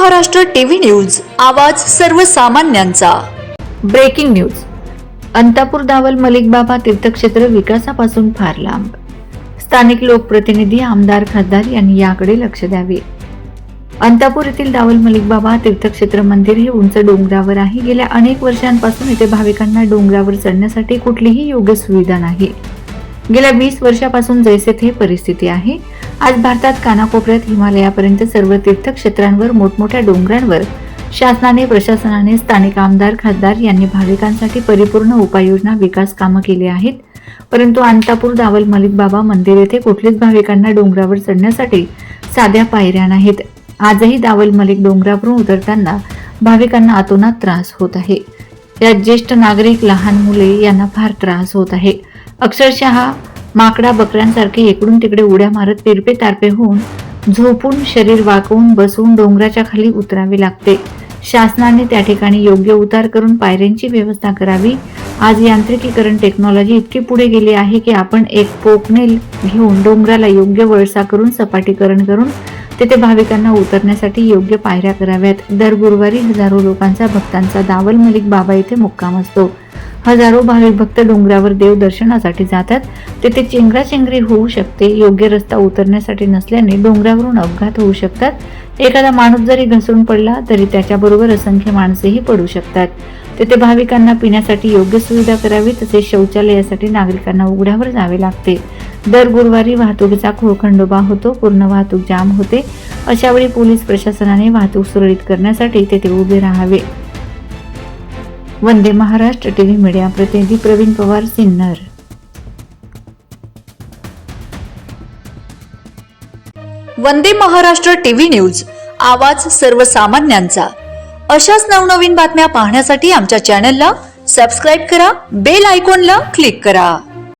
Maharashtra TV news, आवाज सर्वसामान्यांचा। Breaking news. Antapur दावल मलिक बाबा तीर्थक्षेत्र विकासापासून फार लांब। स्थानिक लोकप्रतिनिधी, आमदार, खासदार यांनी याकडे लक्ष द्यावे। अंतापूर येथील दावल मलिक बाबा तीर्थक्षेत्र मंदिर हे उंच डोंगरावर आहे। गेल्या अनेक वर्षांपासून येथे भाविकांना डोंगरावर चढण्यासाठी कुठलीही योग्य सुविधा नाही। गेल्या 20 वर्षापासून जैसे थे परिस्थिती आहे। आज भारतात कानाकोपऱ्यात हिमालयापर्यंत सर्व तीर्थक्षेत्रांवर, मोठमोठ्या डोंगरांवर शासनाने, प्रशासनाने, स्थानिक आमदार, खासदार यांनी भाविकांसाठी परिपूर्ण उपाययोजना, विकास कामं केली आहेत। परंतु अंतापूर दावल मलिक बाबा मंदिर येथे कुठलीच भाविकांना डोंगरावर चढण्यासाठी साध्या पायऱ्या नाहीत। आजही दावल मलिक डोंगरावरून उतरताना भाविकांना अतोनात त्रास होत आहे। यात ज्येष्ठ नागरिक, लहान मुले यांना फार त्रास होत आहे। अक्षरशः माकडा बकऱ्यांसारखे इकडून तिकडे उड्या मारत, तिरपे तारपे होऊन, झोपून, शरीर वाकवून, बसून डोंगराच्या खाली उतरावे लागते। शासनाने त्या ठिकाणी योग्य उतार करून पायऱ्यांची व्यवस्था करावी। आज यांत्रिकीकरण, टेक्नॉलॉजी इतकी पुढे गेली आहे की आपण एक पोकनेल घेऊन डोंगराला योग्य वळसा करून, सपाटीकरण करून तेथे भाविकांना उतरण्यासाठी योग्य पायऱ्या कराव्यात। दर गुरुवारी हजारो लोकांचा, भक्तांचा दावल मलिक बाबा येथे मुक्काम असतो। हजारो भाविक भक्त डोंगरावर देव दर्शनासाठी जातात। तेथे चेंगराचेंगरी होऊ शकते। योग्य रस्ता उतरण्यासाठी नसल्याने डोंगरावरून अपघात होऊ शकतात। एखादा माणूस जरी घसरून पडला तरी त्याच्याबरोबर असंख्य माणसेही पडू शकतात। तेथे भाविकांना पिण्यासाठी योग्य सुविधा करावी, तसेच शौचालयासाठी नागरिकांना उघड्यावर जावे लागते। दर गुरुवारी वाहतुकीचा खोळखंडोबा होतो, पूर्ण वाहतूक जाम होते। अशा वेळी पोलीस प्रशासनाने वाहतूक सुरळीत करण्यासाठी तेथे उभे राहावे। वंदे महाराष्ट्र टीव्ही मीडिया प्रतिनिधी प्रवीण पवार, सिन्नर। वंदे महाराष्ट्र टीव्ही न्यूज, आवाज सर्वसामान्यांचा। अशाच नवनवीन बातम्या पाहण्यासाठी आमच्या चॅनलला सबस्क्राइब करा, बेल आयकॉनला क्लिक करा।